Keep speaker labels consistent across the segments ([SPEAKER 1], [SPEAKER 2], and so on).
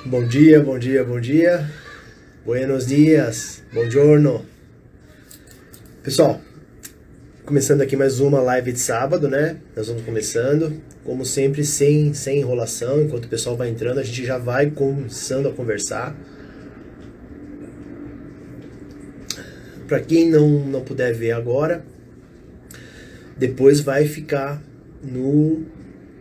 [SPEAKER 1] Bom dia, bom dia, bom dia. Buenos dias, buongiorno. Pessoal, começando aqui mais uma live de sábado, né? Nós vamos começando, como sempre, sem enrolação. Enquanto o pessoal vai entrando, a gente já vai começando a conversar. Para quem não puder ver agora, depois vai ficar no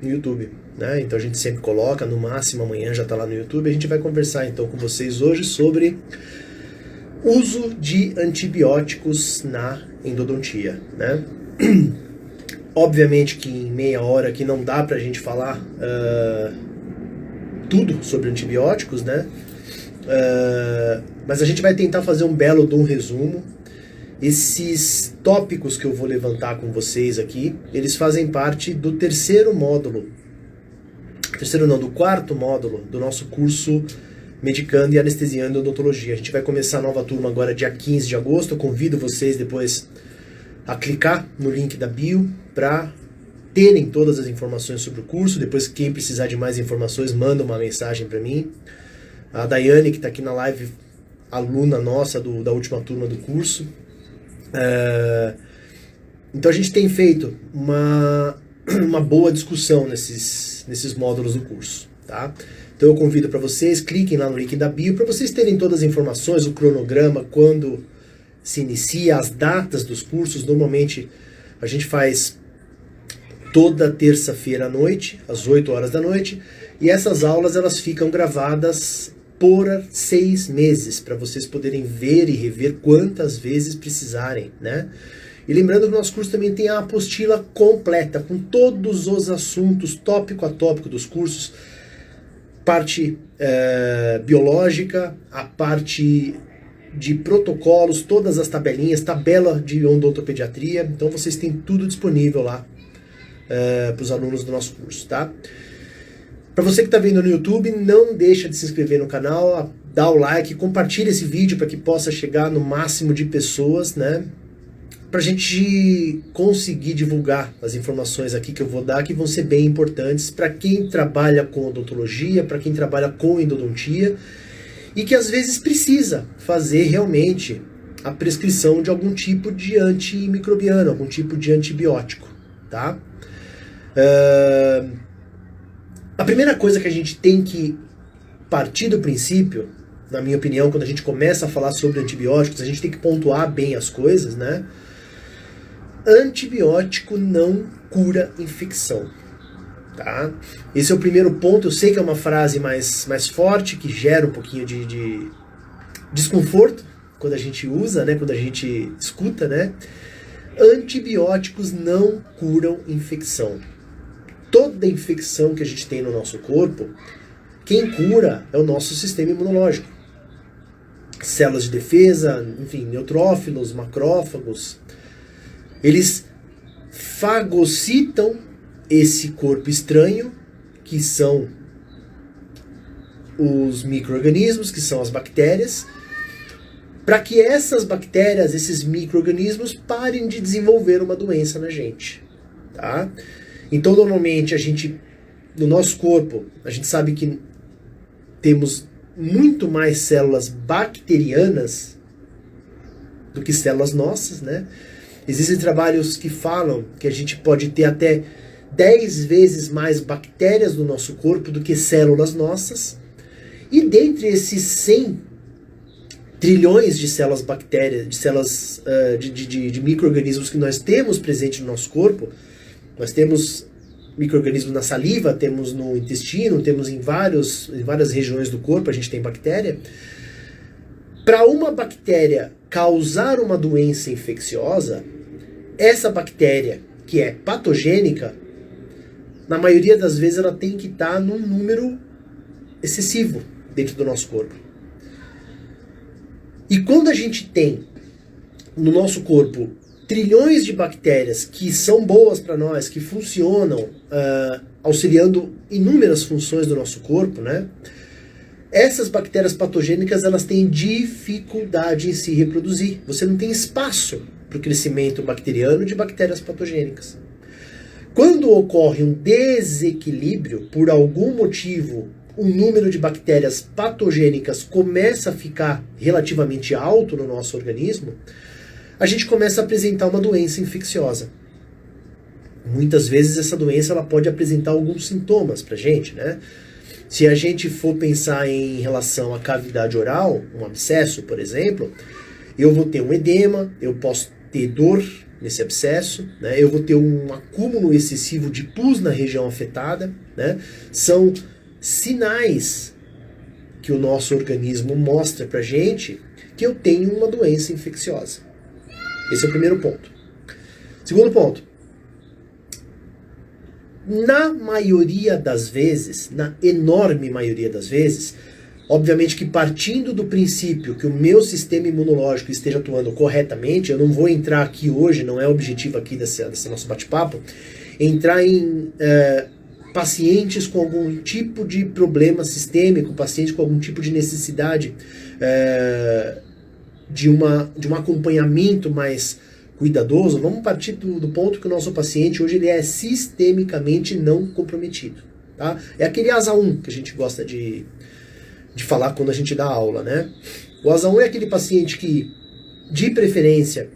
[SPEAKER 1] YouTube, né? Então a gente sempre coloca, no máximo amanhã já está lá no YouTube. A gente vai conversar então com vocês hoje sobre uso de antibióticos na endodontia, né? Obviamente que em meia hora aqui não dá pra gente falar tudo sobre antibióticos, né? Mas a gente vai tentar fazer um belo de um resumo. Esses tópicos que eu vou levantar com vocês aqui, eles fazem parte do do quarto módulo do nosso curso Medicando e Anestesiando Odontologia. A gente vai começar a nova turma agora dia 15 de agosto. Eu convido vocês depois a clicar no link da bio para terem todas as informações sobre o curso. Depois, quem precisar de mais informações, manda uma mensagem para mim. A Daiane, que está aqui na live, aluna nossa da última turma do curso. Então a gente tem feito uma boa discussão nesses módulos do curso, tá? Então eu convido para vocês, cliquem lá no link da bio para vocês terem todas as informações, o cronograma, quando se inicia, as datas dos cursos. Normalmente a gente faz toda terça-feira à noite, às 8 horas da noite, e essas aulas elas ficam gravadas por 6 meses, para vocês poderem ver e rever quantas vezes precisarem, né? E lembrando que o nosso curso também tem a apostila completa, com todos os assuntos, tópico a tópico dos cursos, parte biológica, a parte de protocolos, todas as tabelinhas, tabela de odontopediatria. Então vocês têm tudo disponível lá para os alunos do nosso curso, tá? Para você que está vendo no YouTube, não deixa de se inscrever no canal, dá o like, compartilha esse vídeo para que possa chegar no máximo de pessoas, né? Para a gente conseguir divulgar as informações aqui que eu vou dar, que vão ser bem importantes para quem trabalha com odontologia, para quem trabalha com endodontia e que às vezes precisa fazer realmente a prescrição de algum tipo de antimicrobiano, algum tipo de antibiótico, tá? A primeira coisa que a gente tem que partir do princípio, na minha opinião, quando a gente começa a falar sobre antibióticos, a gente tem que pontuar bem as coisas, né? Antibiótico não cura infecção, tá? Esse é o primeiro ponto. Eu sei que é uma frase mais forte, que gera um pouquinho de desconforto quando a gente usa, né? Quando a gente escuta, né? Antibióticos não curam infecção. Toda infecção que a gente tem no nosso corpo, quem cura é o nosso sistema imunológico. Células de defesa, enfim, neutrófilos, macrófagos. Eles fagocitam esse corpo estranho, que são os micro-organismos, que são as bactérias, para que essas bactérias, esses micro-organismos, parem de desenvolver uma doença na gente, tá? Então, normalmente, no nosso corpo, a gente sabe que temos muito mais células bacterianas do que células nossas, né? Existem trabalhos que falam que a gente pode ter até 10 vezes mais bactérias no nosso corpo do que células nossas. E dentre esses 100 trilhões de células bactérias, de micro-organismos que nós temos presente no nosso corpo, nós temos micro-organismos na saliva, temos no intestino, temos em várias regiões do corpo, a gente tem bactéria. Para uma bactéria causar uma doença infecciosa, essa bactéria, que é patogênica, na maioria das vezes ela tem que estar num número excessivo dentro do nosso corpo. E quando a gente tem no nosso corpo trilhões de bactérias que são boas para nós, que funcionam auxiliando inúmeras funções do nosso corpo, né? Essas bactérias patogênicas, elas têm dificuldade em se reproduzir. Você não tem espaço para o crescimento bacteriano de bactérias patogênicas. Quando ocorre um desequilíbrio, por algum motivo, o número de bactérias patogênicas começa a ficar relativamente alto no nosso organismo, a gente começa a apresentar uma doença infecciosa. Muitas vezes essa doença ela pode apresentar alguns sintomas pra gente, né? Se a gente for pensar em relação à cavidade oral, um abscesso, por exemplo, eu vou ter um edema, eu posso ter dor nesse abscesso, né? Eu vou ter um acúmulo excessivo de pus na região afetada, né? São sinais que o nosso organismo mostra pra gente que eu tenho uma doença infecciosa. Esse é o primeiro ponto. Segundo ponto. Na maioria das vezes, na enorme maioria das vezes, obviamente que partindo do princípio que o meu sistema imunológico esteja atuando corretamente, eu não vou entrar aqui hoje, não é o objetivo aqui desse nosso bate-papo, entrar em pacientes com algum tipo de problema sistêmico, pacientes com algum tipo de necessidade de um acompanhamento mais cuidadoso. Vamos partir do ponto que o nosso paciente hoje ele é sistemicamente não comprometido. Tá? É aquele asa 1 que a gente gosta de falar quando a gente dá aula, né? O asa 1 é aquele paciente que, de preferência,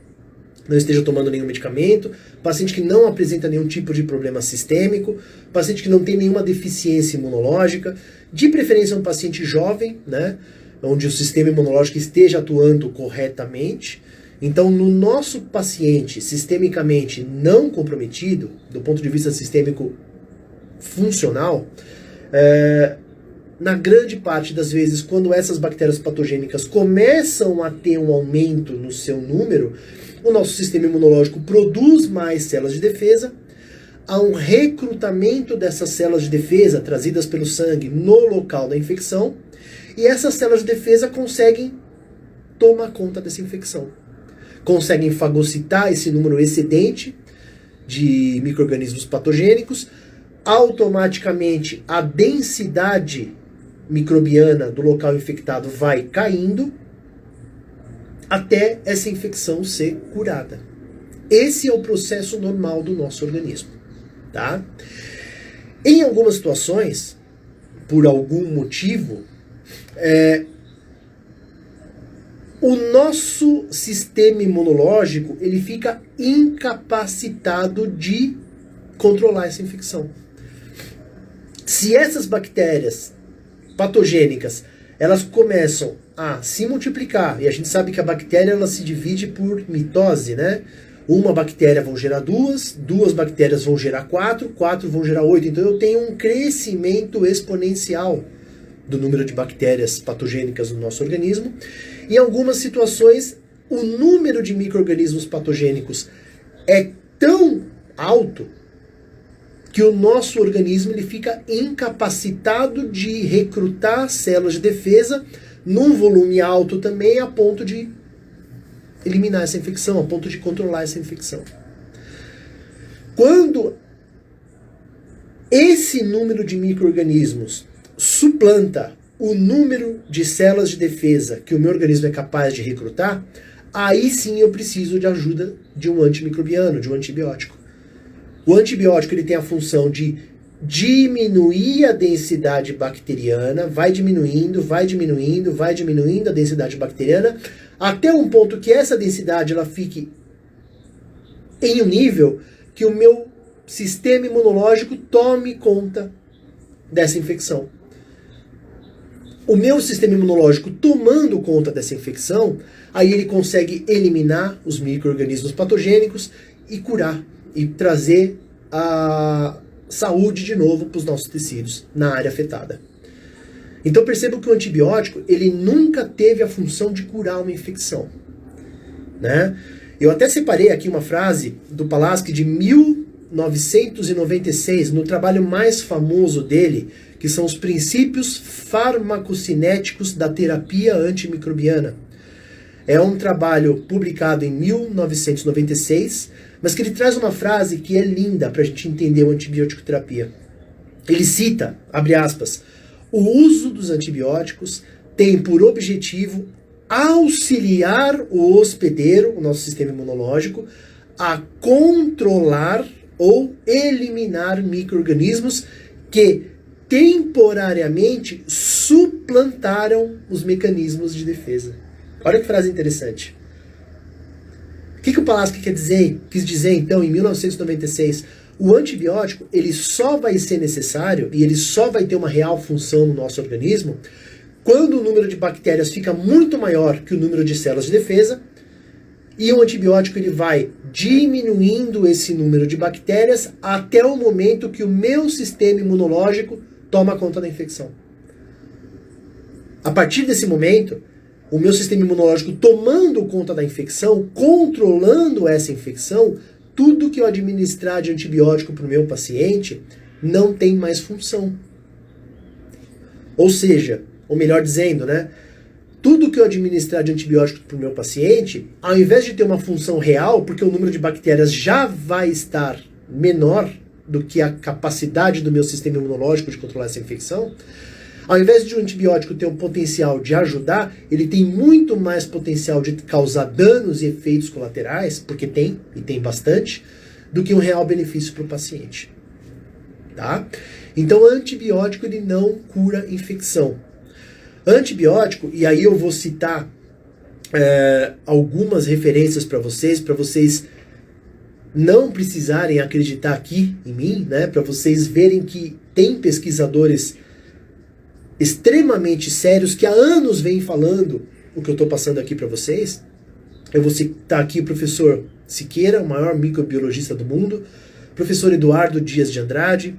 [SPEAKER 1] não esteja tomando nenhum medicamento, paciente que não apresenta nenhum tipo de problema sistêmico, paciente que não tem nenhuma deficiência imunológica, de preferência um paciente jovem, né? Onde o sistema imunológico esteja atuando corretamente. Então, no nosso paciente sistemicamente não comprometido, do ponto de vista sistêmico funcional, na grande parte das vezes, quando essas bactérias patogênicas começam a ter um aumento no seu número, o nosso sistema imunológico produz mais células de defesa, há um recrutamento dessas células de defesa trazidas pelo sangue no local da infecção, e essas células de defesa conseguem tomar conta dessa infecção. Conseguem fagocitar esse número excedente de micro-organismos patogênicos, automaticamente a densidade microbiana do local infectado vai caindo até essa infecção ser curada. Esse é o processo normal do nosso organismo, tá? Em algumas situações, por algum motivo, o nosso sistema imunológico ele fica incapacitado de controlar essa infecção. Se essas bactérias patogênicas elas começam a se multiplicar, e a gente sabe que a bactéria ela se divide por mitose, né? Uma bactéria vão gerar duas bactérias vão gerar quatro vão gerar 8. Então eu tenho um crescimento exponencial do número de bactérias patogênicas no nosso organismo. Em algumas situações, o número de micro-organismos patogênicos é tão alto que o nosso organismo ele fica incapacitado de recrutar células de defesa num volume alto também, a ponto de eliminar essa infecção, a ponto de controlar essa infecção. Quando esse número de micro-organismos suplanta o número de células de defesa que o meu organismo é capaz de recrutar, aí sim eu preciso de ajuda de um antimicrobiano, de um antibiótico. O antibiótico ele tem a função de diminuir a densidade bacteriana, vai diminuindo a densidade bacteriana, até um ponto que essa densidade ela fique em um nível que o meu sistema imunológico tome conta dessa infecção. O meu sistema imunológico tomando conta dessa infecção, aí ele consegue eliminar os micro-organismos patogênicos e curar, e trazer a saúde de novo para os nossos tecidos na área afetada. Então percebam que o antibiótico ele nunca teve a função de curar uma infecção, né? Eu até separei aqui uma frase do Palaski de 1996, no trabalho mais famoso dele, que são os princípios farmacocinéticos da terapia antimicrobiana. É um trabalho publicado em 1996, mas que ele traz uma frase que é linda para a gente entender o antibiótico terapia. Ele cita, abre aspas, o uso dos antibióticos tem por objetivo auxiliar o hospedeiro, o nosso sistema imunológico, a controlar ou eliminar micro-organismos que temporariamente suplantaram os mecanismos de defesa. Olha que frase interessante. O que o Pulaski quis dizer, então, em 1996? O antibiótico, ele só vai ser necessário e ele só vai ter uma real função no nosso organismo quando o número de bactérias fica muito maior que o número de células de defesa, e o antibiótico ele vai diminuindo esse número de bactérias até o momento que o meu sistema imunológico toma conta da infecção. A partir desse momento, o meu sistema imunológico tomando conta da infecção, controlando essa infecção, tudo que eu administrar de antibiótico para o meu paciente não tem mais função. Ou seja, ou melhor dizendo, né? Tudo que eu administrar de antibiótico para o meu paciente, ao invés de ter uma função real, porque o número de bactérias já vai estar menor do que a capacidade do meu sistema imunológico de controlar essa infecção, ao invés de um antibiótico ter um potencial de ajudar, ele tem muito mais potencial de causar danos e efeitos colaterais, porque tem, e tem bastante, do que um real benefício para o paciente. Tá? Então, o antibiótico ele não cura infecção. Antibiótico, e aí eu vou citar algumas referências para vocês não precisarem acreditar aqui em mim, né, para vocês verem que tem pesquisadores extremamente sérios que há anos vêm falando o que eu estou passando aqui para vocês. Eu vou citar aqui o professor Siqueira, o maior microbiologista do mundo, professor Eduardo Dias de Andrade,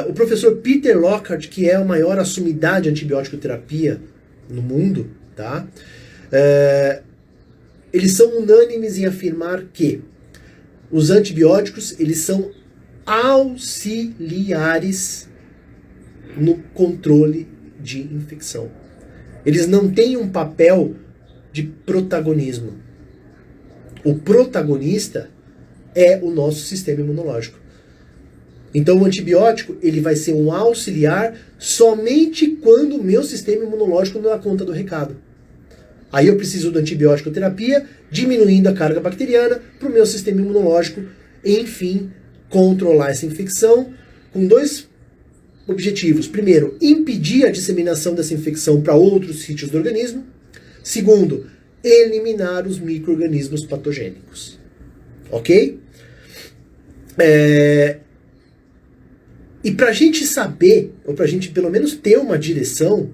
[SPEAKER 1] o professor Peter Lockhart, que é a maior assumidade de antibiótico terapia no mundo, tá? Eles são unânimes em afirmar que os antibióticos eles são auxiliares no controle de infecção. Eles não têm um papel de protagonismo. O protagonista é o nosso sistema imunológico. Então o antibiótico ele vai ser um auxiliar somente quando o meu sistema imunológico não dá conta do recado. Aí eu preciso do antibiótico terapia, diminuindo a carga bacteriana para o meu sistema imunológico, enfim, controlar essa infecção com dois objetivos. Primeiro, impedir a disseminação dessa infecção para outros sítios do organismo. Segundo, eliminar os micro-organismos patogênicos. Ok? E para a gente saber, ou para a gente pelo menos ter uma direção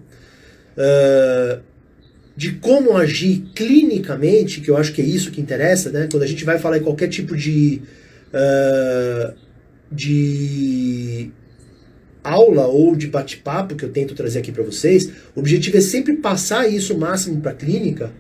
[SPEAKER 1] de como agir clinicamente, que eu acho que é isso que interessa, né? Quando a gente vai falar em qualquer tipo de aula ou de bate-papo que eu tento trazer aqui para vocês, o objetivo é sempre passar isso o máximo para a clínica.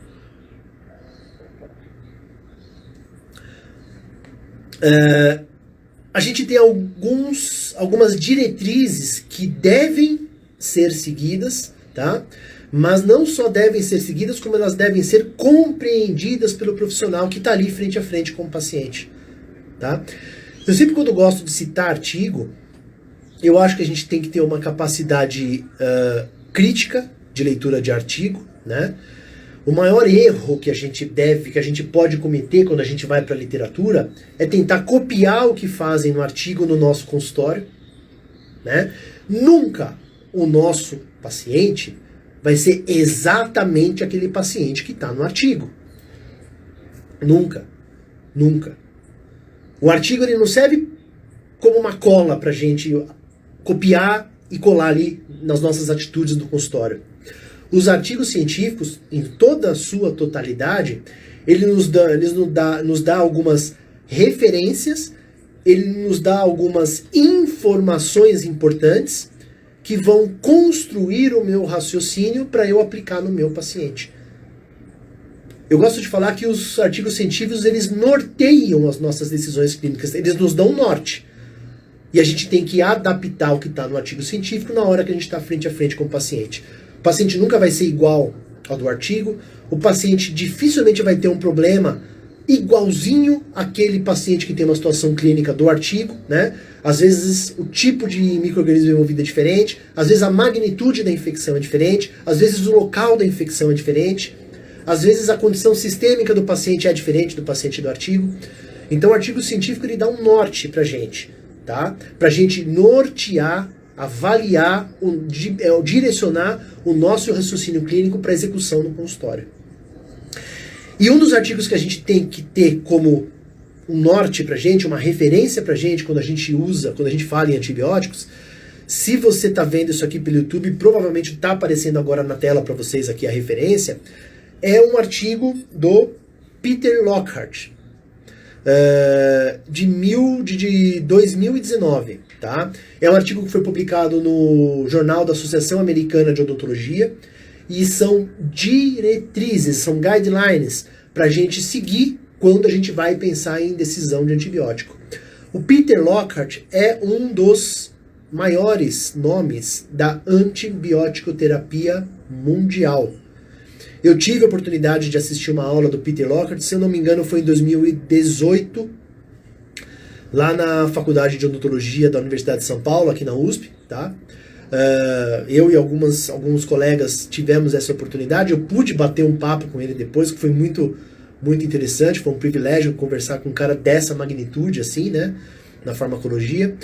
[SPEAKER 1] A gente tem algumas diretrizes que devem ser seguidas, tá? Mas não só devem ser seguidas, como elas devem ser compreendidas pelo profissional que está ali frente a frente com o paciente, tá? Eu sempre, quando gosto de citar artigo, eu acho que a gente tem que ter uma capacidade crítica de leitura de artigo, né? O maior erro que a gente pode cometer quando a gente vai para a literatura é tentar copiar o que fazem no artigo no nosso consultório, né? Nunca o nosso paciente vai ser exatamente aquele paciente que está no artigo. Nunca. Nunca. O artigo ele não serve como uma cola para a gente copiar e colar ali nas nossas atitudes do consultório. Os artigos científicos, em toda a sua totalidade, ele nos dá algumas referências, ele nos dá algumas informações importantes que vão construir o meu raciocínio para eu aplicar no meu paciente. Eu gosto de falar que os artigos científicos eles norteiam as nossas decisões clínicas, eles nos dão norte. E a gente tem que adaptar o que está no artigo científico na hora que a gente está frente a frente com o paciente. O paciente nunca vai ser igual ao do artigo, o paciente dificilmente vai ter um problema igualzinho àquele paciente que tem uma situação clínica do artigo, né? Às vezes o tipo de micro-organismo envolvido é diferente, às vezes a magnitude da infecção é diferente, às vezes o local da infecção é diferente, às vezes a condição sistêmica do paciente é diferente do paciente do artigo. Então o artigo científico ele dá um norte pra gente, tá? Pra gente nortear avaliar, direcionar o nosso raciocínio clínico para execução no consultório. E um dos artigos que a gente tem que ter como um norte pra gente, uma referência pra gente quando a gente fala em antibióticos, se você tá vendo isso aqui pelo YouTube, provavelmente tá aparecendo agora na tela para vocês aqui a referência, é um artigo do Peter Lockhart, de 2019, tá? É um artigo que foi publicado no Jornal da Associação Americana de Odontologia e são diretrizes, são guidelines para a gente seguir quando a gente vai pensar em decisão de antibiótico. O Peter Lockhart é um dos maiores nomes da antibioticoterapia mundial. Eu tive a oportunidade de assistir uma aula do Peter Lockhart, se eu não me engano foi em 2018, lá na Faculdade de Odontologia da Universidade de São Paulo, aqui na USP, tá? Eu e alguns colegas tivemos essa oportunidade, eu pude bater um papo com ele depois, que foi muito, muito interessante, foi um privilégio conversar com um cara dessa magnitude, assim, né, na farmacologia.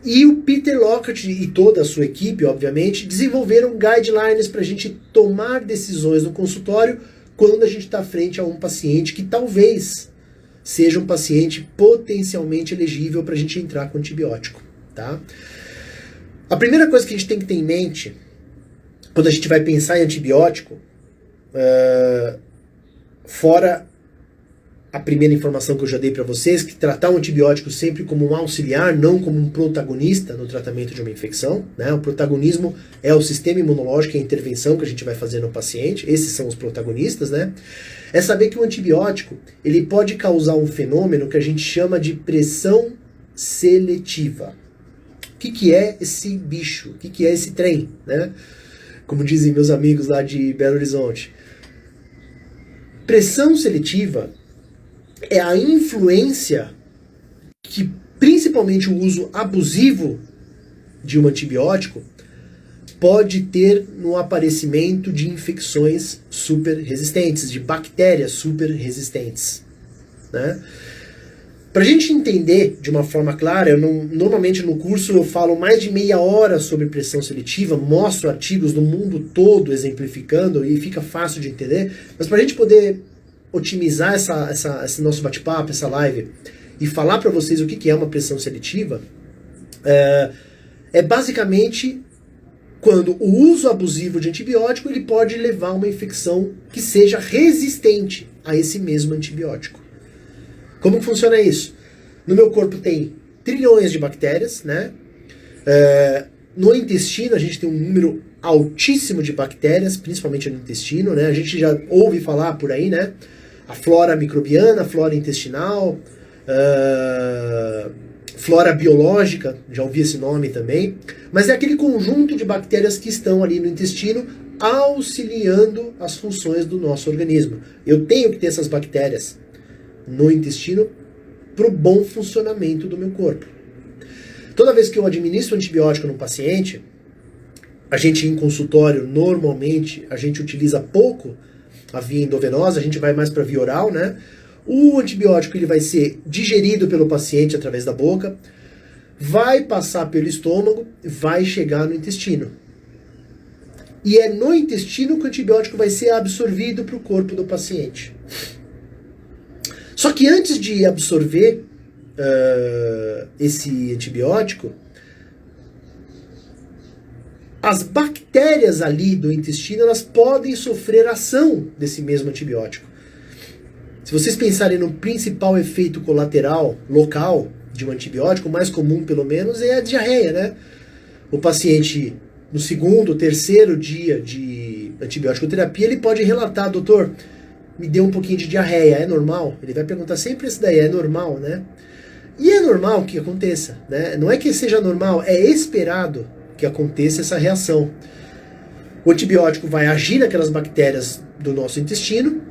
[SPEAKER 1] E o Peter Lockhart e toda a sua equipe, obviamente, desenvolveram guidelines para a gente tomar decisões no consultório quando a gente está frente a um paciente que talvez seja um paciente potencialmente elegível para a gente entrar com antibiótico, tá? A primeira coisa que a gente tem que ter em mente quando a gente vai pensar em antibiótico, fora a primeira informação que eu já dei para vocês, que tratar o antibiótico sempre como um auxiliar, não como um protagonista no tratamento de uma infecção, né? O protagonismo é o sistema imunológico e a intervenção que a gente vai fazer no paciente, esses são os protagonistas, né? É saber que o antibiótico, ele pode causar um fenômeno que a gente chama de pressão seletiva. O que é esse bicho? O que é esse trem, né? Como dizem meus amigos lá de Belo Horizonte. Pressão seletiva é a influência que principalmente o uso abusivo de um antibiótico pode ter no aparecimento de infecções super resistentes, de bactérias super resistentes, né? Para a gente entender de uma forma clara, normalmente no curso eu falo mais de meia hora sobre pressão seletiva, mostro artigos do mundo todo exemplificando e fica fácil de entender, mas para a gente poder otimizar esse nosso bate-papo, essa live, e falar para vocês o que é uma pressão seletiva, é basicamente quando o uso abusivo de antibiótico ele pode levar a uma infecção que seja resistente a esse mesmo antibiótico. Como que funciona isso? No meu corpo tem trilhões de bactérias, né? No intestino a gente tem um número altíssimo de bactérias, principalmente no intestino, né? A gente já ouve falar por aí, né? A flora microbiana, a flora intestinal, flora biológica, já ouvi esse nome também, mas é aquele conjunto de bactérias que estão ali no intestino auxiliando as funções do nosso organismo. Eu tenho que ter essas bactérias no intestino para o bom funcionamento do meu corpo. Toda vez que eu administro antibiótico num paciente, a gente em consultório, normalmente, a gente utiliza pouco a via endovenosa, a gente vai mais para a via oral, né? O antibiótico ele vai ser digerido pelo paciente através da boca, vai passar pelo estômago, vai chegar no intestino. E é no intestino que o antibiótico vai ser absorvido para o corpo do paciente. Só que antes de absorver esse antibiótico, as bactérias ali do intestino, elas podem sofrer ação desse mesmo antibiótico. Se vocês pensarem no principal efeito colateral local de um antibiótico, o mais comum pelo menos é a diarreia, né? O paciente, no segundo, terceiro dia de antibiótico terapia, ele pode relatar, doutor, me deu um pouquinho de diarreia, é normal? Ele vai perguntar sempre isso daí, é normal, né? E é normal que aconteça, né? Não é que seja normal, é esperado que aconteça essa reação. O antibiótico vai agir naquelas bactérias do nosso intestino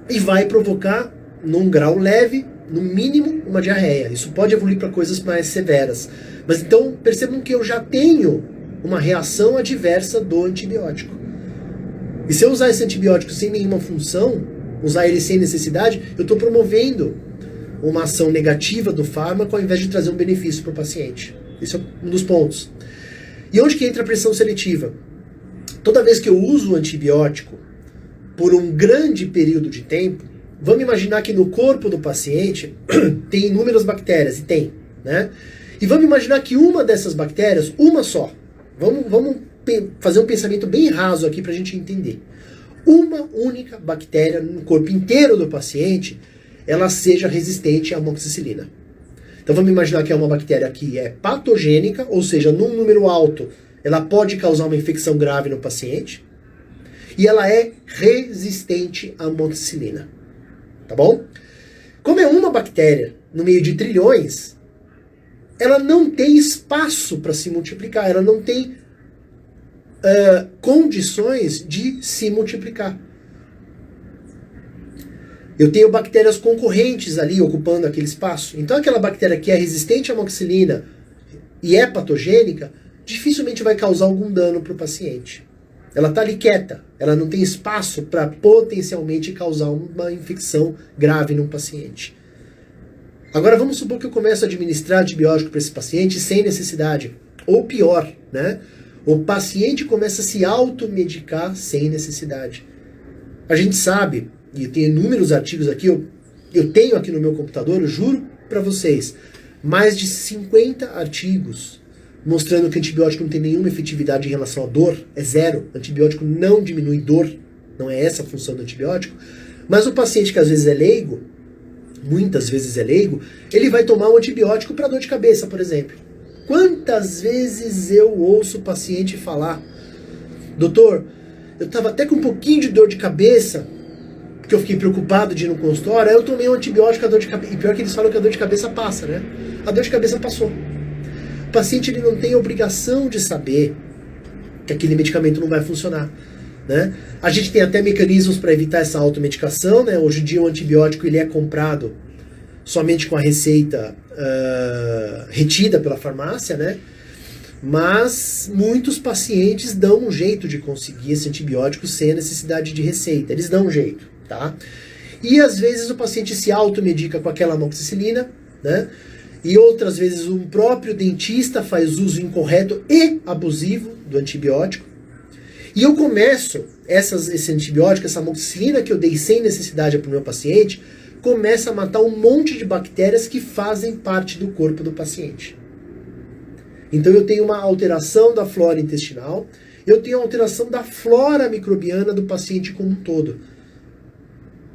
[SPEAKER 1] e vai provocar, num grau leve, no mínimo, uma diarreia. Isso pode evoluir para coisas mais severas. Mas então, percebam que eu já tenho uma reação adversa do antibiótico. E se eu usar esse antibiótico sem nenhuma função, usar ele sem necessidade, eu estou promovendo uma ação negativa do fármaco ao invés de trazer um benefício para o paciente. Esse é um dos pontos. E onde que entra a pressão seletiva? Toda vez que eu uso o antibiótico por um grande período de tempo, vamos imaginar que no corpo do paciente tem inúmeras bactérias, e tem, né? E vamos imaginar que uma dessas bactérias, uma só, vamos fazer um pensamento bem raso aqui para a gente entender. Uma única bactéria no corpo inteiro do paciente, ela seja resistente à amoxicilina. Então vamos imaginar que é uma bactéria que é patogênica, ou seja, num número alto, ela pode causar uma infecção grave no paciente, e ela é resistente à amoxicilina. Tá bom? Como é uma bactéria no meio de trilhões, ela não tem espaço para se multiplicar, ela não tem condições de se multiplicar. Eu tenho bactérias concorrentes ali ocupando aquele espaço. Então aquela bactéria que é resistente à amoxicilina e é patogênica, dificilmente vai causar algum dano para o paciente. Ela está ali quieta, ela não tem espaço para potencialmente causar uma infecção grave num paciente. Agora vamos supor que eu começo a administrar antibiótico para esse paciente sem necessidade. Ou pior, né? O paciente começa a se automedicar sem necessidade. A gente sabe, e tem inúmeros artigos aqui, eu tenho aqui no meu computador, eu juro para vocês, mais de 50 artigos mostrando que antibiótico não tem nenhuma efetividade em relação à dor, é zero. Antibiótico não diminui dor, não é essa a função do antibiótico. Mas o paciente que às vezes é leigo, muitas vezes é leigo, ele vai tomar um antibiótico para dor de cabeça, por exemplo. Quantas vezes eu ouço o paciente falar: doutor, eu estava até com um pouquinho de dor de cabeça, porque eu fiquei preocupado de ir no consultório, aí eu tomei um antibiótico, a dor de cabeça. E pior que eles falam que a dor de cabeça passa, né? A dor de cabeça passou. O paciente ele não tem a obrigação de saber que aquele medicamento não vai funcionar, né? A gente tem até mecanismos para evitar essa automedicação, né? Hoje em dia o antibiótico ele é comprado somente com a receita retida pela farmácia, né? Mas muitos pacientes dão um jeito de conseguir esse antibiótico sem a necessidade de receita. Eles dão um jeito, tá? E às vezes o paciente se automedica com aquela amoxicilina, né? E outras vezes um próprio dentista faz uso incorreto e abusivo do antibiótico. E eu começo, esse antibiótico, essa amoxicilina que eu dei sem necessidade para o meu paciente, começa a matar um monte de bactérias que fazem parte do corpo do paciente. Então eu tenho uma alteração da flora intestinal, eu tenho uma alteração da flora microbiana do paciente como um todo,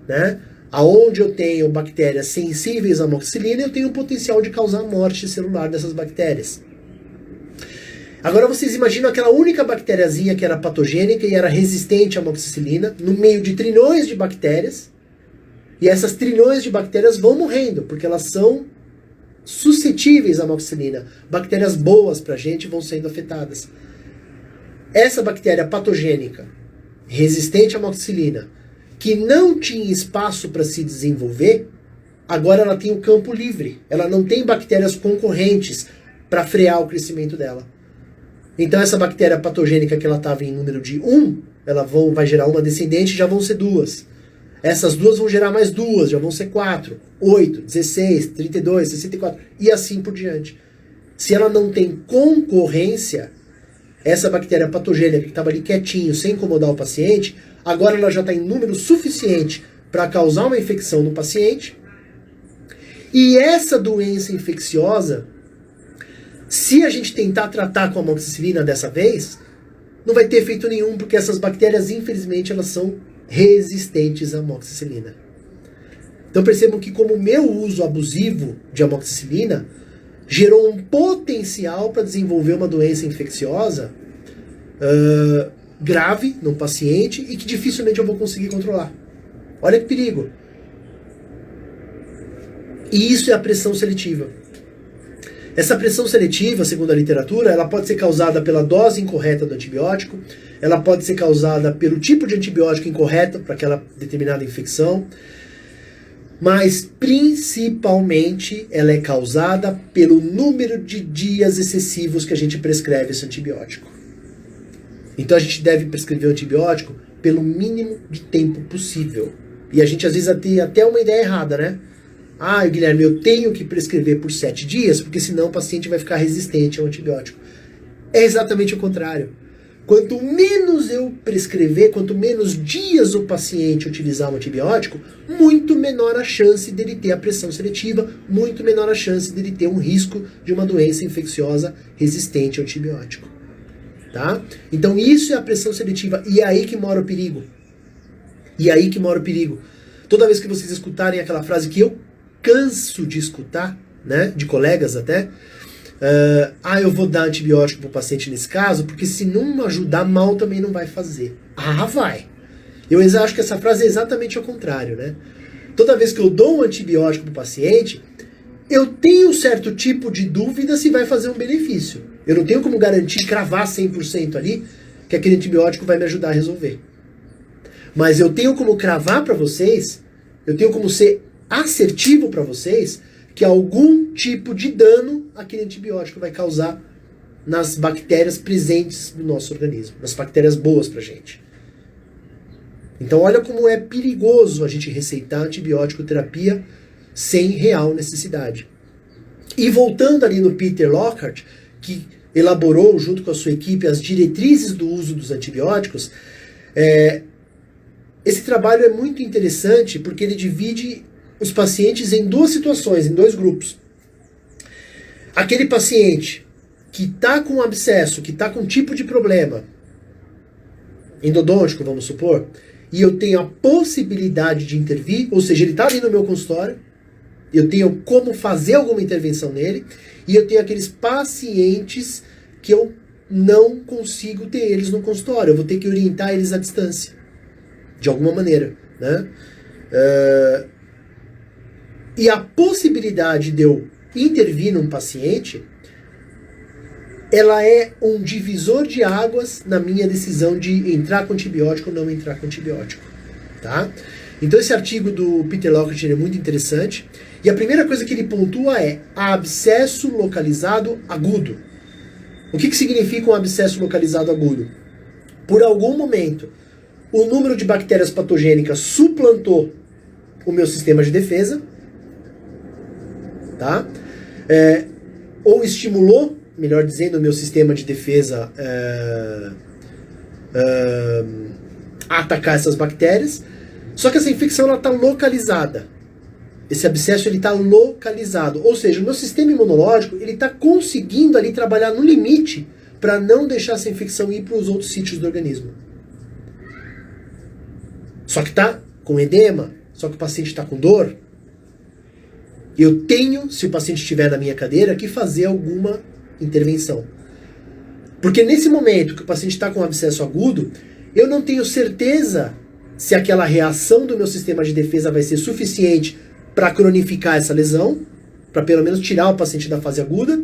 [SPEAKER 1] né? Aonde eu tenho bactérias sensíveis à amoxicilina, eu tenho o potencial de causar morte celular dessas bactérias. Agora vocês imaginam aquela única bactériazinha que era patogênica e era resistente à amoxicilina, no meio de trilhões de bactérias, e essas trilhões de bactérias vão morrendo, porque elas são suscetíveis à amoxicilina. Bactérias boas pra gente vão sendo afetadas. Essa bactéria patogênica, resistente à amoxicilina, que não tinha espaço para se desenvolver, agora ela tem o campo livre. Ela não tem bactérias concorrentes para frear o crescimento dela. Então essa bactéria patogênica que ela estava em número de 1, ela vai gerar uma descendente, já vão ser 2. Essas 2 vão gerar mais 2, já vão ser 4, 8, 16, 32, 64 e assim por diante. Se ela não tem concorrência, essa bactéria patogênica que estava ali quietinho, sem incomodar o paciente, agora ela já está em número suficiente para causar uma infecção no paciente. E essa doença infecciosa, se a gente tentar tratar com a amoxicilina dessa vez, não vai ter efeito nenhum, porque essas bactérias, infelizmente, elas são resistentes à amoxicilina. Então percebam que como o meu uso abusivo de amoxicilina gerou um potencial para desenvolver uma doença infecciosa grave no paciente e que dificilmente eu vou conseguir controlar. Olha que perigo. E isso é a pressão seletiva. Essa pressão seletiva, segundo a literatura, ela pode ser causada pela dose incorreta do antibiótico, ela pode ser causada pelo tipo de antibiótico incorreto para aquela determinada infecção, mas principalmente ela é causada pelo número de dias excessivos que a gente prescreve esse antibiótico. Então a gente deve prescrever o antibiótico pelo mínimo de tempo possível. E a gente às vezes tem até uma ideia errada, né? Ah, Guilherme, eu tenho que prescrever por 7 dias, porque senão o paciente vai ficar resistente ao antibiótico. É exatamente o contrário. Quanto menos eu prescrever, quanto menos dias o paciente utilizar um antibiótico, muito menor a chance dele ter a pressão seletiva, muito menor a chance dele ter um risco de uma doença infecciosa resistente ao antibiótico. Tá? Então isso é a pressão seletiva, e é aí que mora o perigo. E é aí que mora o perigo. Toda vez que vocês escutarem aquela frase que eu canso de escutar, né, de colegas até, eu vou dar antibiótico para o paciente nesse caso, porque se não ajudar, mal também não vai fazer. Vai. Eu acho que essa frase é exatamente ao contrário, né? Toda vez que eu dou um antibiótico para o paciente, eu tenho um certo tipo de dúvida se vai fazer um benefício. Eu não tenho como garantir, cravar 100% ali, que aquele antibiótico vai me ajudar a resolver. Mas eu tenho como cravar para vocês, eu tenho como ser assertivo para vocês, que algum tipo de dano aquele antibiótico vai causar nas bactérias presentes no nosso organismo, nas bactérias boas pra gente. Então olha como é perigoso a gente receitar antibiótico terapia sem real necessidade. E voltando ali no Peter Lockhart, que elaborou junto com a sua equipe as diretrizes do uso dos antibióticos, esse trabalho é muito interessante porque ele divide os pacientes em duas situações, em dois grupos. Aquele paciente que está com abscesso, que está com um tipo de problema endodôntico, vamos supor, e eu tenho a possibilidade de intervir, ou seja, ele está ali no meu consultório, eu tenho como fazer alguma intervenção nele, e eu tenho aqueles pacientes que eu não consigo ter eles no consultório, eu vou ter que orientar eles à distância, de alguma maneira, né? E a possibilidade de eu intervir num paciente, ela é um divisor de águas na minha decisão de entrar com antibiótico ou não entrar com antibiótico. Tá? Então esse artigo do Peter Lockhart é muito interessante. E a primeira coisa que ele pontua é abscesso localizado agudo. O que significa um abscesso localizado agudo? Por algum momento, o número de bactérias patogênicas suplantou o meu sistema de defesa, tá? Ou estimulou, melhor dizendo, o meu sistema de defesa a atacar essas bactérias. Só que essa infecção está localizada. Esse abscesso está localizado. Ou seja, o meu sistema imunológico está conseguindo ali trabalhar no limite para não deixar essa infecção ir para os outros sítios do organismo. Só que está com edema, só que o paciente está com dor. Eu tenho, se o paciente estiver na minha cadeira, que fazer alguma intervenção. Porque nesse momento que o paciente está com um abscesso agudo, eu não tenho certeza se aquela reação do meu sistema de defesa vai ser suficiente para cronificar essa lesão, para pelo menos tirar o paciente da fase aguda,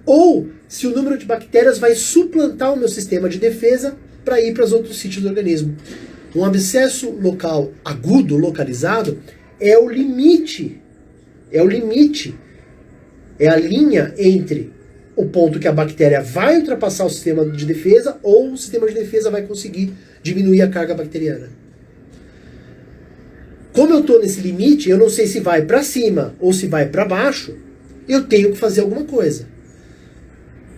[SPEAKER 1] ou se o número de bactérias vai suplantar o meu sistema de defesa para ir para os outros sítios do organismo. Um abscesso local agudo, localizado, é o limite. É o limite. É a linha entre o ponto que a bactéria vai ultrapassar o sistema de defesa ou o sistema de defesa vai conseguir diminuir a carga bacteriana. Como eu estou nesse limite, eu não sei se vai para cima ou se vai para baixo, eu tenho que fazer alguma coisa.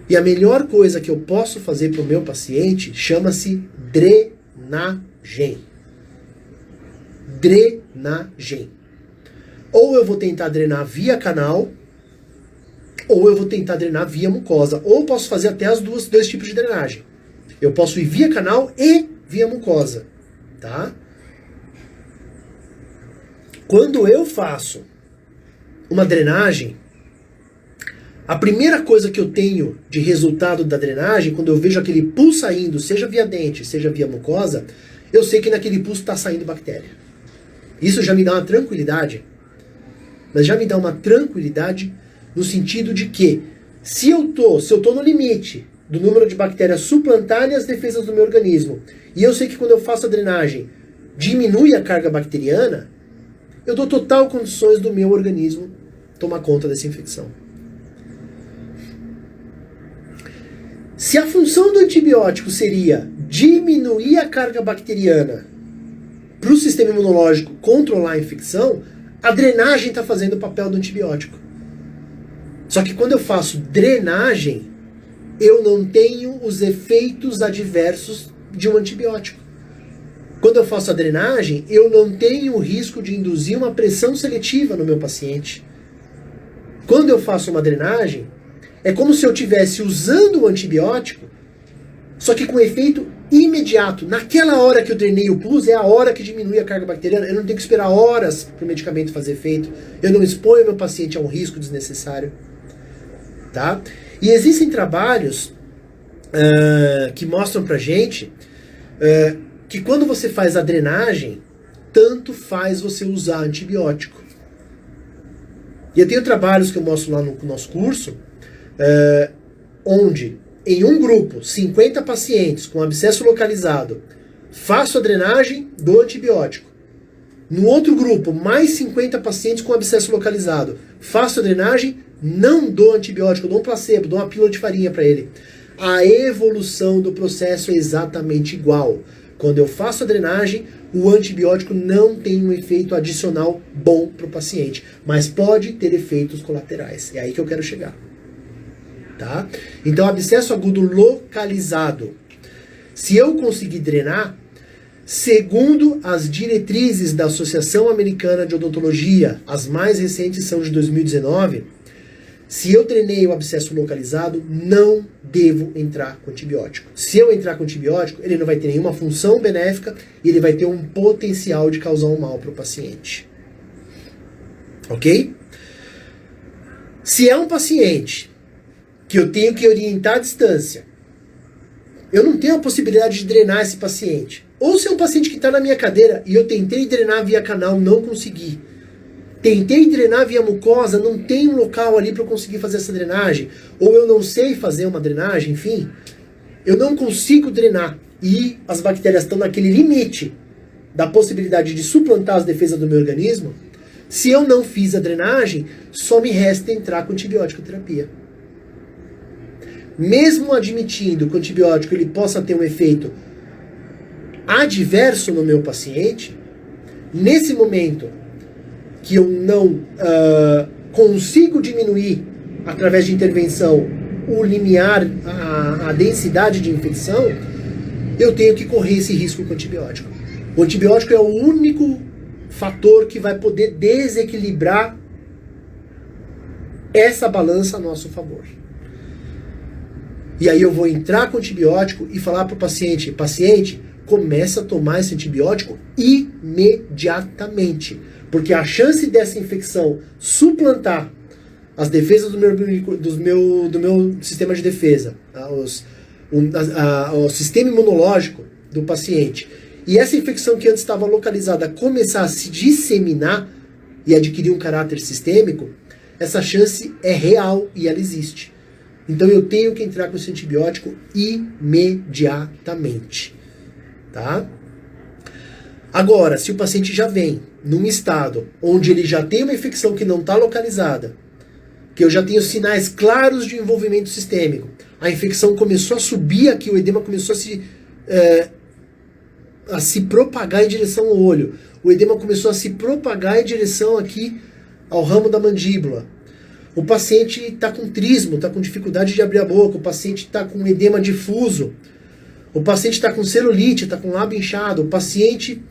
[SPEAKER 1] E a melhor coisa que eu posso fazer para o meu paciente chama-se drenagem. Drenagem. Ou eu vou tentar drenar via canal, ou eu vou tentar drenar via mucosa. Ou eu posso fazer até dois tipos de drenagem. Eu posso ir via canal e via mucosa. Tá? Quando eu faço uma drenagem, a primeira coisa que eu tenho de resultado da drenagem, quando eu vejo aquele pus saindo, seja via dente, seja via mucosa, eu sei que naquele pus está saindo bactéria. Isso já me dá uma tranquilidade. Mas já me dá uma tranquilidade no sentido de que se eu tô no limite do número de bactérias suplantarem as defesas do meu organismo, e eu sei que quando eu faço a drenagem diminui a carga bacteriana, eu dou total condições do meu organismo tomar conta dessa infecção. Se a função do antibiótico seria diminuir a carga bacteriana para o sistema imunológico controlar a infecção, a drenagem está fazendo o papel do antibiótico. Só que quando eu faço drenagem, eu não tenho os efeitos adversos de um antibiótico. Quando eu faço a drenagem, eu não tenho o risco de induzir uma pressão seletiva no meu paciente. Quando eu faço uma drenagem, é como se eu estivesse usando o antibiótico, só que com efeito imediato. Naquela hora que eu drenei o pus, é a hora que diminui a carga bacteriana. Eu não tenho que esperar horas para o medicamento fazer efeito. Eu não exponho meu paciente a um risco desnecessário. Tá? E existem trabalhos que mostram pra gente que quando você faz a drenagem, tanto faz você usar antibiótico. E eu tenho trabalhos que eu mostro lá no nosso curso, onde em um grupo, 50 pacientes com abscesso localizado, faço a drenagem do antibiótico. No outro grupo, mais 50 pacientes com abscesso localizado, faço a drenagem, não dou antibiótico, dou um placebo, dou uma pílula de farinha para ele. A evolução do processo é exatamente igual. Quando eu faço a drenagem, o antibiótico não tem um efeito adicional bom para o paciente, mas pode ter efeitos colaterais. É aí que eu quero chegar. Tá? Então, abscesso agudo localizado. Se eu conseguir drenar, segundo as diretrizes da Associação Americana de Odontologia, as mais recentes são de 2019, se eu drenei o abscesso localizado, não devo entrar com antibiótico. Se eu entrar com antibiótico, ele não vai ter nenhuma função benéfica e ele vai ter um potencial de causar um mal para o paciente. Ok? Se é um paciente que eu tenho que orientar à distância, eu não tenho a possibilidade de drenar esse paciente. Ou se é um paciente que está na minha cadeira e eu tentei drenar via canal, não consegui. Tentei drenar via mucosa, não tem um local ali para eu conseguir fazer essa drenagem. Ou eu não sei fazer uma drenagem, enfim. Eu não consigo drenar. E as bactérias estão naquele limite da possibilidade de suplantar as defesas do meu organismo. Se eu não fiz a drenagem, só me resta entrar com antibiótico terapia. Mesmo admitindo que o antibiótico ele possa ter um efeito adverso no meu paciente, nesse momento que eu não consigo diminuir, através de intervenção, o limiar, a densidade de infecção, eu tenho que correr esse risco com o antibiótico. O antibiótico é o único fator que vai poder desequilibrar essa balança a nosso favor. E aí eu vou entrar com o antibiótico e falar para o paciente, começa a tomar esse antibiótico imediatamente. Porque a chance dessa infecção suplantar as defesas do meu sistema de defesa, o sistema imunológico do paciente, e essa infecção que antes estava localizada começar a se disseminar e adquirir um caráter sistêmico, essa chance é real e ela existe. Então eu tenho que entrar com esse antibiótico imediatamente. Tá? Agora, se o paciente já vem num estado onde ele já tem uma infecção que não está localizada, que eu já tenho sinais claros de envolvimento sistêmico, a infecção começou a subir aqui, o edema começou a se propagar em direção ao olho, o edema começou a se propagar em direção aqui ao ramo da mandíbula, o paciente está com trismo, está com dificuldade de abrir a boca, o paciente está com edema difuso, o paciente está com celulite, está com lábio inchado, o paciente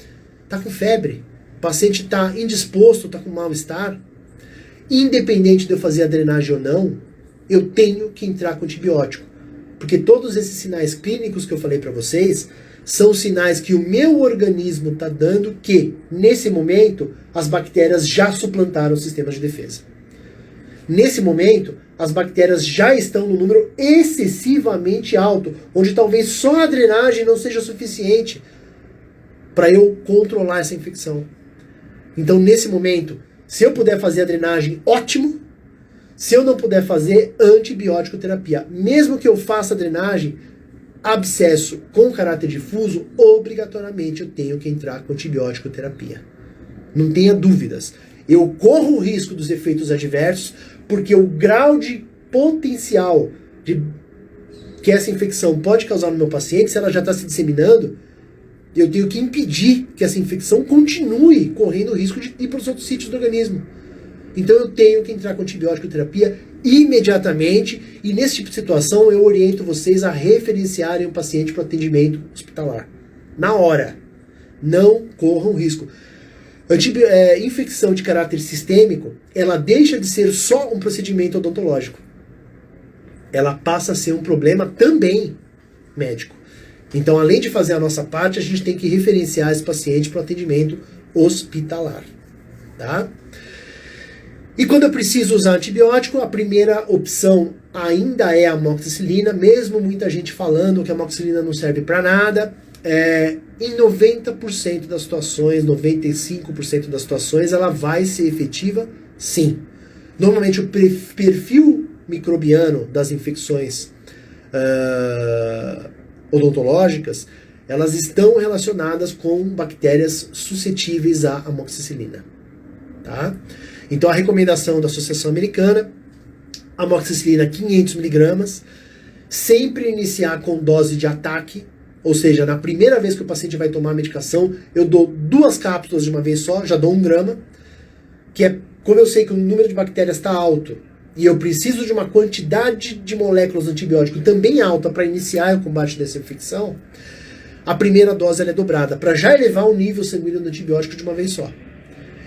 [SPEAKER 1] está com febre, o paciente está indisposto, está com mal-estar. Independente de eu fazer a drenagem ou não, eu tenho que entrar com antibiótico. Porque todos esses sinais clínicos que eu falei para vocês são sinais que o meu organismo está dando que, nesse momento, as bactérias já suplantaram o sistema de defesa. Nesse momento, as bactérias já estão no número excessivamente alto, onde talvez só a drenagem não seja suficiente para eu controlar essa infecção. Então, nesse momento, se eu puder fazer a drenagem, ótimo. Se eu não puder fazer, antibiótico terapia. Mesmo que eu faça a drenagem, abscesso com caráter difuso, obrigatoriamente eu tenho que entrar com antibiótico terapia. Não tenha dúvidas. Eu corro o risco dos efeitos adversos, porque o grau de potencial que essa infecção pode causar no meu paciente, se ela já está se disseminando, eu tenho que impedir que essa infecção continue correndo o risco de ir para os outros sítios do organismo. Então eu tenho que entrar com antibiótico terapia imediatamente, e nesse tipo de situação eu oriento vocês a referenciarem o paciente para o atendimento hospitalar. Na hora. Não corram risco. Infecção de caráter sistêmico, ela deixa de ser só um procedimento odontológico. Ela passa a ser um problema também médico. Então, além de fazer a nossa parte, a gente tem que referenciar esse paciente para o atendimento hospitalar. Tá? E quando eu preciso usar antibiótico, a primeira opção ainda é a amoxicilina, mesmo muita gente falando que a amoxicilina não serve para nada. Em 90% das situações, 95% das situações, ela vai ser efetiva, sim. Normalmente o perfil microbiano das infecções odontológicas, elas estão relacionadas com bactérias suscetíveis à amoxicilina. Tá? Então a recomendação da Associação Americana, amoxicilina 500 mg, sempre iniciar com dose de ataque, ou seja, na primeira vez que o paciente vai tomar a medicação, eu dou 2 cápsulas de uma vez só, já dou 1 grama, que é, como eu sei que o número de bactérias está alto, e eu preciso de uma quantidade de moléculas de antibiótico também alta para iniciar o combate dessa infecção, a primeira dose ela é dobrada, para já elevar o nível sanguíneo do antibiótico de uma vez só.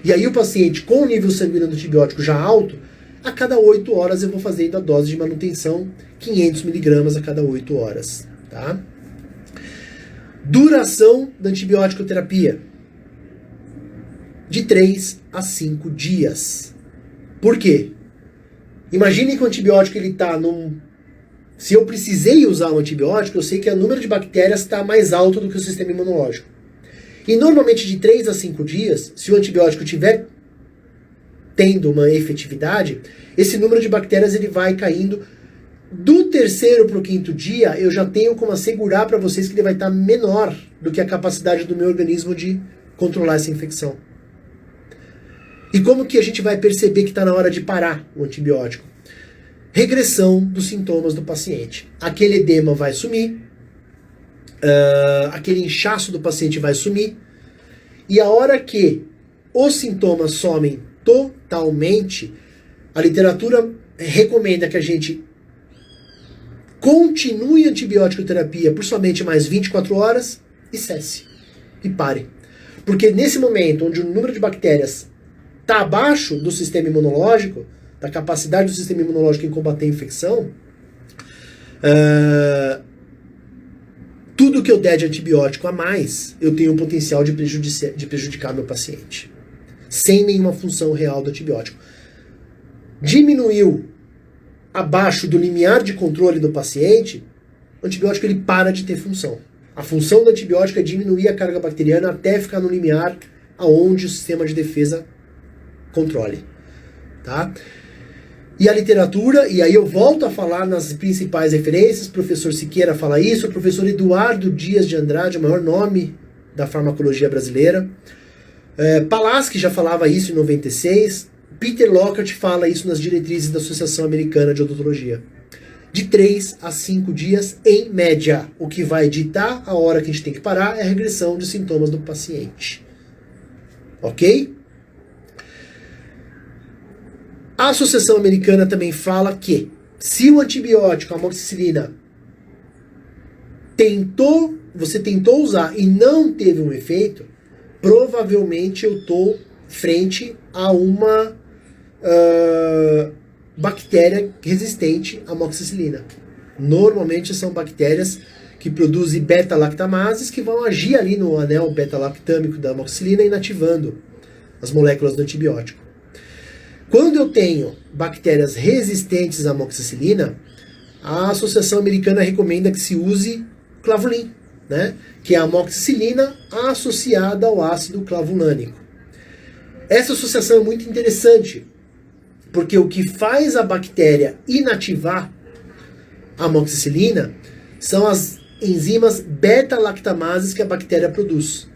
[SPEAKER 1] E aí o paciente com o nível sanguíneo do antibiótico já alto, a cada 8 horas eu vou fazendo a dose de manutenção, 500 mg a cada 8 horas. Tá? Duração da antibiótico terapia, de 3 a 5 dias. Por quê? Imagine que o antibiótico ele está num... Se eu precisei usar um antibiótico, eu sei que o número de bactérias está mais alto do que o sistema imunológico. E normalmente de 3 a 5 dias, se o antibiótico estiver tendo uma efetividade, esse número de bactérias ele vai caindo. Do 3º para o 5º dia, eu já tenho como assegurar para vocês que ele vai estar menor do que a capacidade do meu organismo de controlar essa infecção. E como que a gente vai perceber que está na hora de parar o antibiótico? Regressão dos sintomas do paciente. Aquele edema vai sumir, aquele inchaço do paciente vai sumir, e a hora que os sintomas somem totalmente, a literatura recomenda que a gente continue a antibiótico terapia por somente mais 24 horas e cesse. E pare. Porque nesse momento, onde o número de bactérias está abaixo do sistema imunológico, da capacidade do sistema imunológico em combater a infecção, tudo que eu der de antibiótico a mais, eu tenho o potencial de prejudicar meu paciente. Sem nenhuma função real do antibiótico. Diminuiu abaixo do limiar de controle do paciente, o antibiótico ele para de ter função. A função do antibiótico é diminuir a carga bacteriana até ficar no limiar aonde o sistema de defesa controle. Tá? E a literatura, e aí eu volto a falar nas principais referências, o professor Siqueira fala isso, o professor Eduardo Dias de Andrade, o maior nome da farmacologia brasileira, Palaski já falava isso em 96, Peter Lockhart fala isso nas diretrizes da Associação Americana de Odontologia. De 3 a 5 dias em média. O que vai ditar a hora que a gente tem que parar é a regressão de sintomas do paciente. Ok? A Associação Americana também fala que se o antibiótico, a amoxicilina, você tentou usar e não teve um efeito, provavelmente eu estou frente a uma bactéria resistente à amoxicilina. Normalmente são bactérias que produzem beta-lactamases que vão agir ali no anel beta-lactâmico da amoxicilina, inativando as moléculas do antibiótico. Quando eu tenho bactérias resistentes à amoxicilina, a Associação Americana recomenda que se use clavulin, né? Que é a amoxicilina associada ao ácido clavulânico. Essa associação é muito interessante, porque o que faz a bactéria inativar a amoxicilina são as enzimas beta-lactamases que a bactéria produz.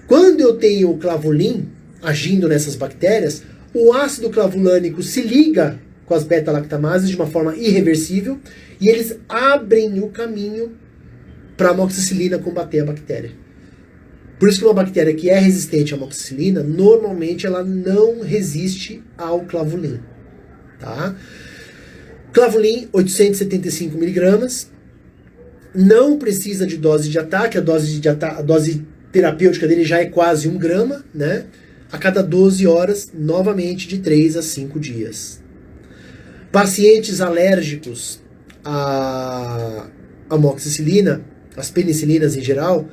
[SPEAKER 1] Quando eu tenho o clavulin agindo nessas bactérias, o ácido clavulânico se liga com as beta-lactamases de uma forma irreversível e eles abrem o caminho para a amoxicilina combater a bactéria. Por isso que uma bactéria que é resistente à amoxicilina, normalmente ela não resiste ao clavulin. Tá? Clavulin, 875 miligramas. Não precisa de dose de ataque, a dose terapêutica dele já é quase 1 grama, né? A cada 12 horas, novamente de 3 a 5 dias. Pacientes alérgicos à amoxicilina, as penicilinas em geral,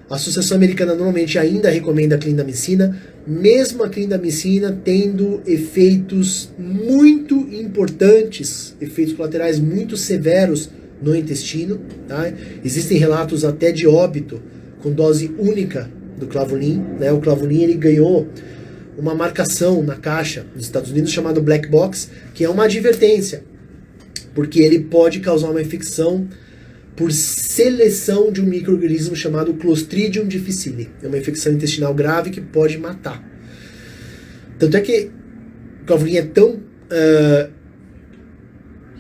[SPEAKER 1] a Associação Americana normalmente ainda recomenda a clindamicina, mesmo a clindamicina tendo efeitos muito importantes, efeitos colaterais muito severos no intestino. Tá? Existem relatos até de óbito com dose única do clavulin. Né? O clavulin ele ganhou uma marcação na caixa dos Estados Unidos chamada Black Box, que é uma advertência, porque ele pode causar uma infecção por seleção de um micro-organismo chamado Clostridium difficile. É uma infecção intestinal grave que pode matar. Tanto é que o clavulin é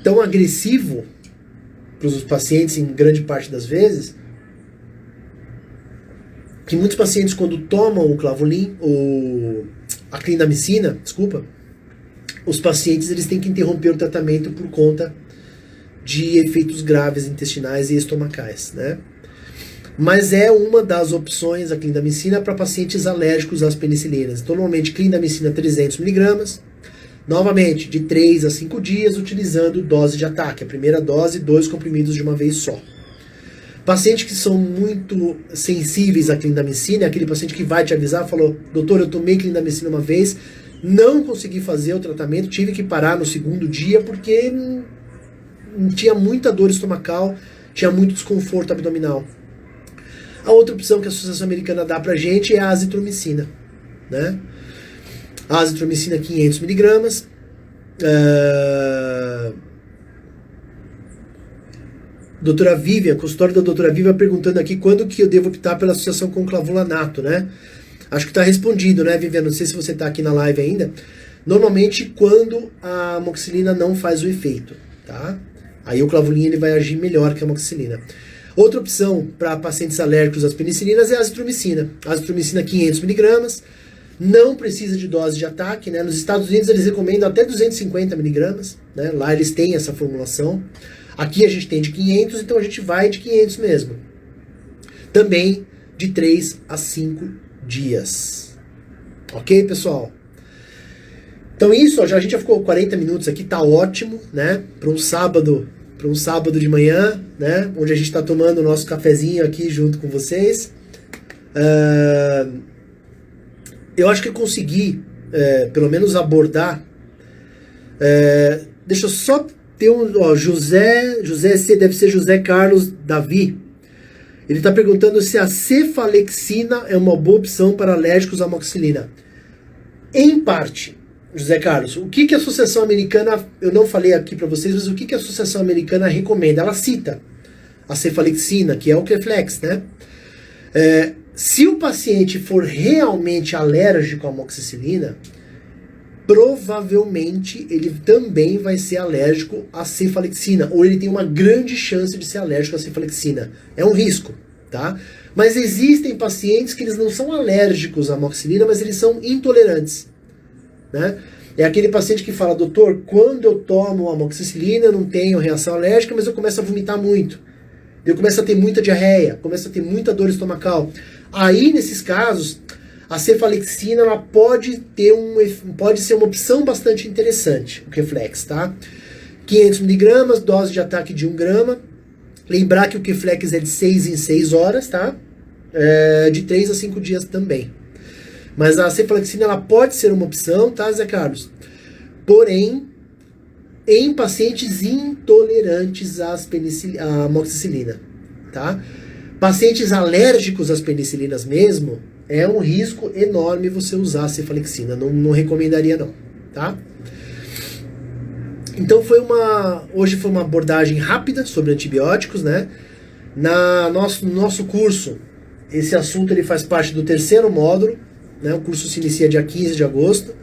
[SPEAKER 1] tão agressivo para os pacientes, em grande parte das vezes, que muitos pacientes, quando tomam o clavulin, a clindamicina, os pacientes eles têm que interromper o tratamento por conta de efeitos graves intestinais e estomacais, né? Mas é uma das opções a clindamicina para pacientes alérgicos às penicilinas. Então, normalmente, clindamicina 300 mg, novamente, de 3 a 5 dias, utilizando dose de ataque. A primeira dose, 2 comprimidos de uma vez só. Pacientes que são muito sensíveis à clindamicina, é aquele paciente que vai te avisar, falou, doutor, eu tomei clindamicina uma vez, não consegui fazer o tratamento, tive que parar no segundo dia porque tinha muita dor estomacal, tinha muito desconforto abdominal. A outra opção que a Associação Americana dá pra gente é a azitromicina, né? A azitromicina 500 mg. Doutora Vivian, consultório da doutora Vivian perguntando aqui quando que eu devo optar pela associação com clavulanato, né? Acho que tá respondido, né, Vivian? Não sei se você tá aqui na live ainda. Normalmente quando a amoxicilina não faz o efeito, tá? Aí o clavulin ele vai agir melhor que a amoxicilina. Outra opção para pacientes alérgicos às penicilinas é a azitromicina. A azitromicina 500 mg, não precisa de dose de ataque, né? Nos Estados Unidos eles recomendam até 250 mg, né? Lá eles têm essa formulação. Aqui a gente tem de 500, então a gente vai de 500 mesmo. Também de 3 a 5 dias. Ok, pessoal? Então isso, a gente já ficou 40 minutos aqui, tá ótimo, né? Para um sábado de manhã, né? Onde a gente está tomando o nosso cafezinho aqui junto com vocês. Eu acho que eu consegui, pelo menos abordar. Deixa eu só ter José C, deve ser José Carlos Davi. Ele está perguntando se a cefalexina é uma boa opção para alérgicos à amoxicilina. Em parte. José Carlos, o que a Associação Americana, eu não falei aqui para vocês, mas o que a Associação Americana recomenda? Ela cita a cefalexina, que é o Keflex, né? Se o paciente for realmente alérgico à amoxicilina, provavelmente ele também vai ser alérgico à cefalexina, ou ele tem uma grande chance de ser alérgico à cefalexina. É um risco, tá? Mas existem pacientes que eles não são alérgicos à amoxicilina, mas eles são intolerantes. Né? É aquele paciente que fala, doutor, quando eu tomo amoxicilina eu não tenho reação alérgica, mas eu começo a vomitar muito. Eu começo a ter muita diarreia, começo a ter muita dor estomacal. Aí, nesses casos, a cefalexina ela pode ser uma opção bastante interessante, o Keflex, tá? 500 mg, dose de ataque de 1 grama. Lembrar que o Keflex é de 6 em 6 horas, tá? De 3 a 5 dias também. Mas a cefalexina ela pode ser uma opção, tá, Zé Carlos? Porém, em pacientes intolerantes à amoxicilina, tá? Pacientes alérgicos às penicilinas mesmo, é um risco enorme você usar a cefalexina. Não recomendaria não, tá? Então hoje foi uma abordagem rápida sobre antibióticos, né? No nosso curso, esse assunto ele faz parte do 3º módulo, né? O curso se inicia dia 15 de agosto.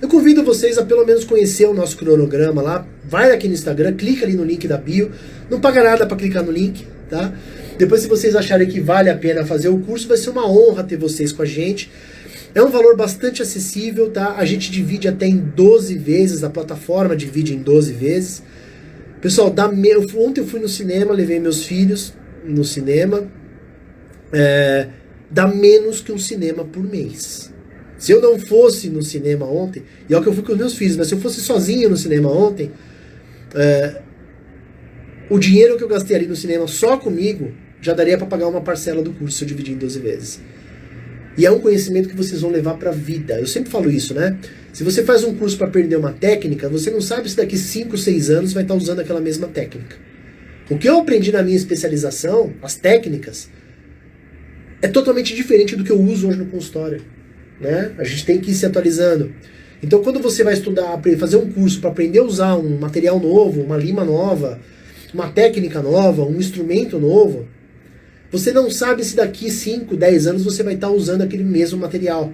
[SPEAKER 1] Eu convido vocês a pelo menos conhecer o nosso cronograma lá. Vai aqui no Instagram, clica ali no link da bio. Não paga nada para clicar no link, tá? Depois, se vocês acharem que vale a pena fazer o curso, vai ser uma honra ter vocês com a gente. É um valor bastante acessível, tá? A gente divide até em 12 vezes, a plataforma divide em 12 vezes. Pessoal, ontem eu fui no cinema, levei meus filhos no cinema. Dá menos que um cinema por mês. Se eu não fosse no cinema ontem, e é o que eu fui com os meus filhos, mas se eu fosse sozinho no cinema ontem, o dinheiro que eu gastei ali no cinema só comigo já daria para pagar uma parcela do curso se eu dividir em 12 vezes. E é um conhecimento que vocês vão levar para a vida. Eu sempre falo isso, né? Se você faz um curso para aprender uma técnica, você não sabe se daqui 5, 6 anos vai estar usando aquela mesma técnica. O que eu aprendi na minha especialização, as técnicas, é totalmente diferente do que eu uso hoje no consultório, né? A gente tem que ir se atualizando. Então, quando você vai estudar, fazer um curso para aprender a usar um material novo, uma lima nova, uma técnica nova, um instrumento novo, você não sabe se daqui 5, 10 anos você vai estar usando aquele mesmo material.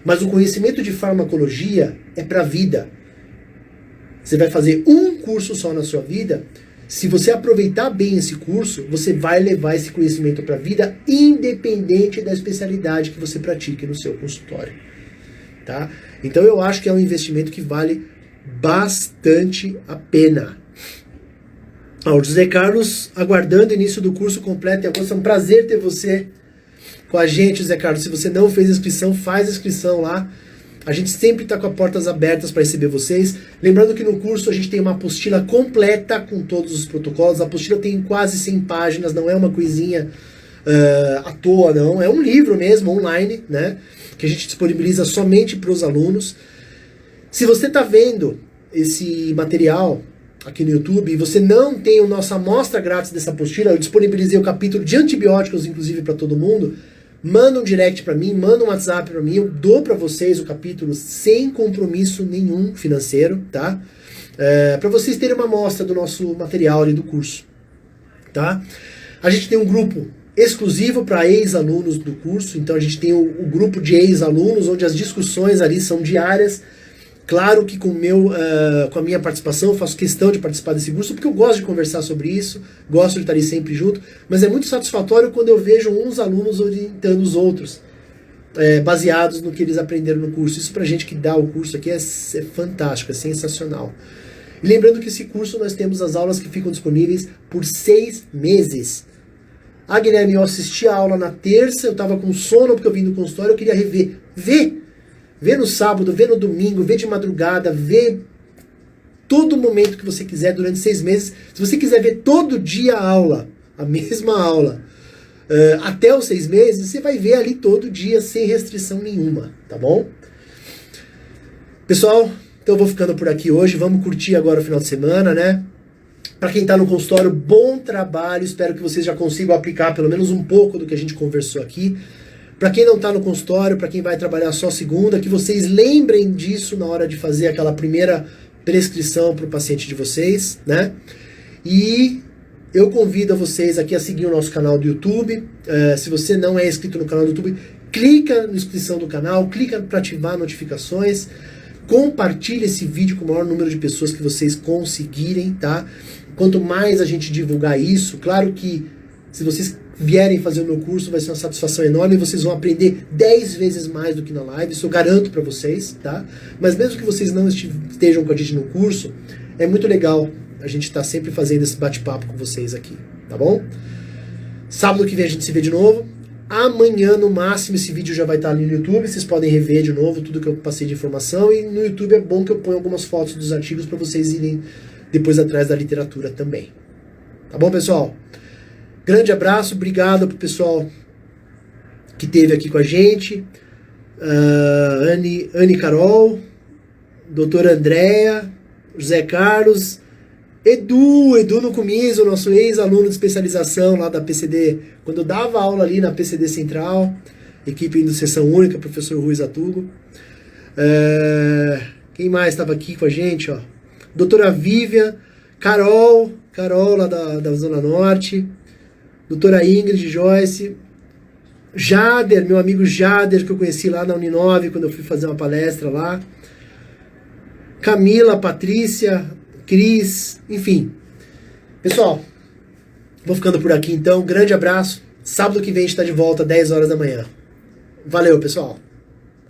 [SPEAKER 1] Mas o conhecimento de farmacologia é para a vida. Você vai fazer um curso só na sua vida. Se você aproveitar bem esse curso, você vai levar esse conhecimento para a vida, independente da especialidade que você pratique no seu consultório. Tá? Então eu acho que é um investimento que vale bastante a pena. O José Carlos, aguardando o início do curso completo em agosto. É um prazer ter você com a gente, José Carlos. Se você não fez inscrição, faz inscrição lá. A gente sempre está com as portas abertas para receber vocês. Lembrando que no curso a gente tem uma apostila completa com todos os protocolos. A apostila tem quase 100 páginas, não é uma coisinha à toa, não. É um livro mesmo, online, né? Que a gente disponibiliza somente para os alunos. Se você está vendo esse material aqui no YouTube e você não tem a nossa amostra grátis dessa apostila, eu disponibilizei o capítulo de antibióticos, inclusive, para todo mundo. Manda um direct para mim, manda um WhatsApp para mim, eu dou para vocês o capítulo sem compromisso nenhum financeiro, tá? Para vocês terem uma amostra do nosso material ali do curso, tá? A gente tem um grupo exclusivo para ex-alunos do curso, então a gente tem o grupo de ex-alunos, onde as discussões ali são diárias. Claro que com a minha participação, eu faço questão de participar desse curso, porque eu gosto de conversar sobre isso, gosto de estar ali sempre junto, mas é muito satisfatório quando eu vejo uns alunos orientando os outros, baseados no que eles aprenderam no curso. Isso pra gente que dá o curso aqui é fantástico, é sensacional. E lembrando que esse curso nós temos as aulas que ficam disponíveis por 6 meses. Ah, Guilherme, eu assisti a aula na terça, eu estava com sono porque eu vim do consultório, eu queria rever. Vê no sábado, vê no domingo, vê de madrugada, vê todo momento que você quiser durante 6 meses. Se você quiser ver todo dia a aula, a mesma aula, até os 6 meses, você vai ver ali todo dia sem restrição nenhuma, tá bom? Pessoal, então eu vou ficando por aqui hoje. Vamos curtir agora o final de semana, né? Para quem está no consultório, bom trabalho. Espero que vocês já consigam aplicar pelo menos um pouco do que a gente conversou aqui. Para quem não está no consultório, para quem vai trabalhar só segunda, que vocês lembrem disso na hora de fazer aquela primeira prescrição para o paciente de vocês, né? E eu convido a vocês aqui a seguir o nosso canal do YouTube. Se você não é inscrito no canal do YouTube, clica na inscrição do canal, clica para ativar notificações, compartilhe esse vídeo com o maior número de pessoas que vocês conseguirem, tá? Quanto mais a gente divulgar isso, claro que se vocês vierem fazer o meu curso, vai ser uma satisfação enorme, vocês vão aprender 10 vezes mais do que na live, isso eu garanto para vocês, tá? Mas mesmo que vocês não estejam com a gente no curso, é muito legal a gente estar sempre fazendo esse bate-papo com vocês aqui, tá bom? Sábado que vem a gente se vê de novo. Amanhã, no máximo, esse vídeo já vai estar ali no YouTube, vocês podem rever de novo tudo que eu passei de informação, e no YouTube é bom que eu ponha algumas fotos dos artigos para vocês irem depois atrás da literatura também. Tá bom, pessoal? Grande abraço, obrigado pro pessoal que esteve aqui com a gente. Anne Carol, doutora Andréa, José Carlos, Edu no começo, nosso ex-aluno de especialização lá da PCD, quando eu dava aula ali na PCD Central, equipe de sessão única, professor Ruiz Atugo. Quem mais estava aqui com a gente? Ó? Doutora Vivian, Carol lá da Zona Norte, doutora Ingrid Joyce, Jader, meu amigo Jader, que eu conheci lá na Uninove, quando eu fui fazer uma palestra lá, Camila, Patrícia, Cris, enfim. Pessoal, Vou ficando por aqui então. Grande abraço. Sábado que vem a gente está de volta, 10 horas da manhã. Valeu, pessoal.